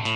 Hey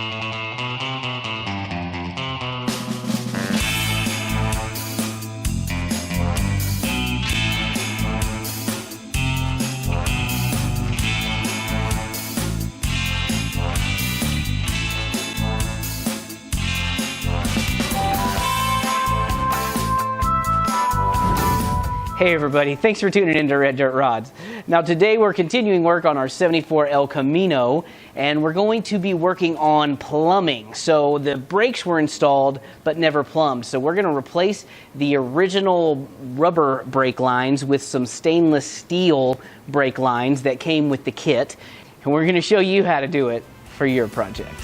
everybody, thanks for tuning in to Red Dirt Rods. Now today we're continuing work on our 74 El Camino, and we're going to be working on plumbing. So the brakes were installed but never plumbed. So we're going to replace the original rubber brake lines with some stainless steel brake lines that came with the kit. And we're going to show you how to do it for your project.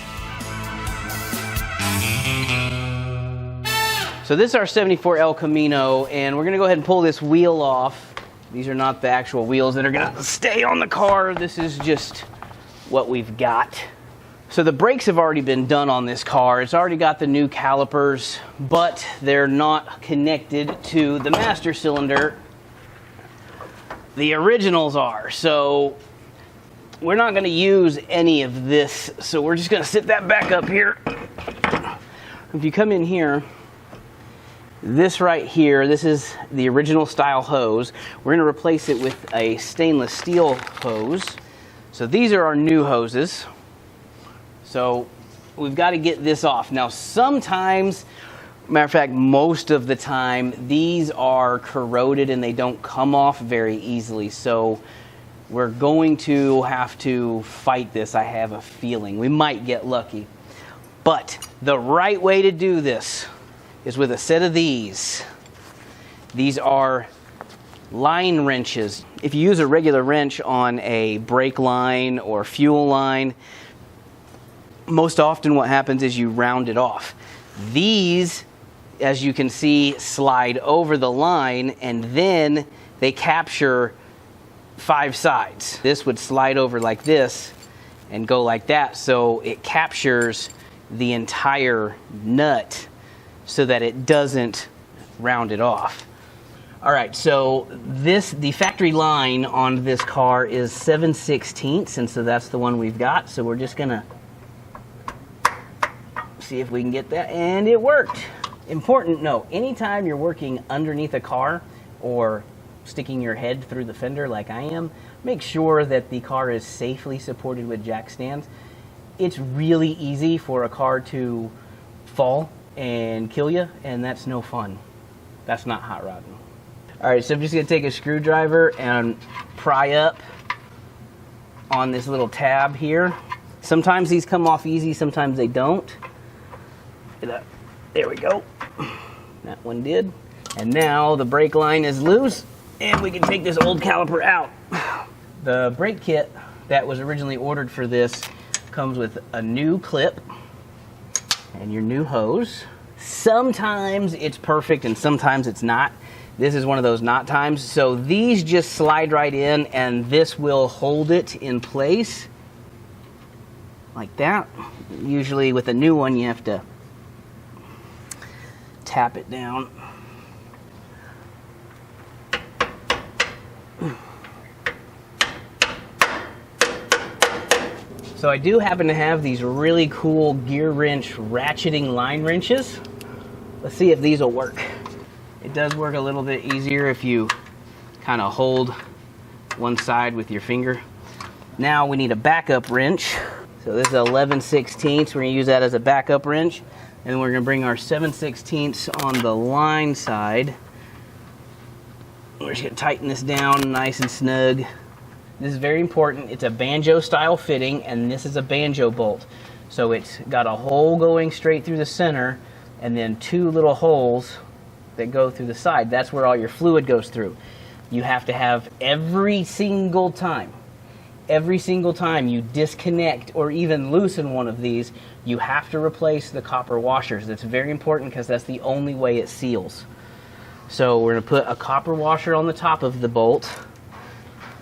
So this is our 74 El Camino, and we're going to go ahead and pull this wheel off. These are not the actual wheels that are going to stay on the car. This is just what we've got. So the brakes have already been done on this car. It's already got the new calipers, but they're not connected to the master cylinder. The originals are. So we're not going to use any of this. So we're just going to sit that back up here. If you come in here, this right here, this is the original style hose. We're going to replace it with a stainless steel hose. So these are our new hoses. So we've got to get this off. Now sometimes, matter of fact, most of the time, these are corroded and they don't come off very easily. So we're going to have to fight this, I have a feeling. We might get lucky. But the right way to do this is with a set of these. These are line wrenches. If you use a regular wrench on a brake line or fuel line, most often what happens is you round it off. These, as you can see, slide over the line and then they capture 5 sides. This would slide over like this and go like that, so it captures the entire nut so that it doesn't round it off. All right, so the factory line on this car is 7/16, and so that's the one we've got. So we're just gonna see if we can get that, and it worked. Important note, anytime you're working underneath a car or sticking your head through the fender like I am, make sure that the car is safely supported with jack stands. It's really easy for a car to fall and kill you, and that's no fun. That's not hot rodding. All right, so I'm just gonna take a screwdriver and pry up on this little tab here. Sometimes these come off easy, sometimes they don't. There we go. That one did. And now the brake line is loose, and we can take this old caliper out. The brake kit that was originally ordered for this comes with a new clip and your new hose. Sometimes it's perfect and sometimes it's not. This is one of those not times. So these just slide right in and this will hold it in place like that. Usually with a new one you have to tap it down. So I do happen to have these really cool gear wrench ratcheting line wrenches. Let's see if these will work. It does work a little bit easier if you kind of hold one side with your finger. Now we need a backup wrench. So this is 11/16. We're gonna use that as a backup wrench. And we're gonna bring our 7/16 on the line side. We're just gonna tighten this down nice and snug. This is very important. It's a banjo style fitting, and this is a banjo bolt. So it's got a hole going straight through the center and then 2 little holes that go through the side. That's where all your fluid goes through. You have to have every single time you disconnect or even loosen one of these, you have to replace the copper washers. That's very important because that's the only way it seals. So we're gonna put a copper washer on the top of the bolt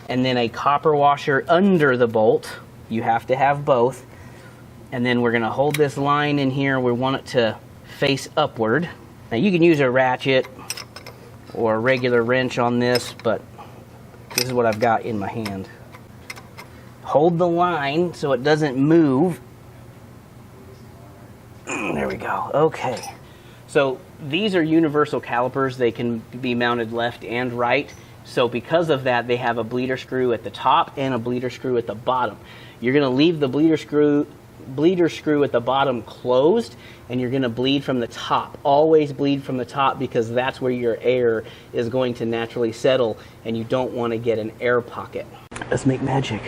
and then a copper washer under the bolt. You have to have both. And then we're gonna hold this line in here. We want it to face upward. Now you can use a ratchet or a regular wrench on this, but this is what I've got in my hand. Hold the line so it doesn't move. There we go. Okay. So these are universal calipers. They can be mounted left and right. So because of that, they have a bleeder screw at the top and a bleeder screw at the bottom. You're going to leave the bleeder screw at the bottom closed, and you're going to bleed from the top. Always bleed from the top, because that's where your air is going to naturally settle, and you don't want to get an air pocket. Let's make magic.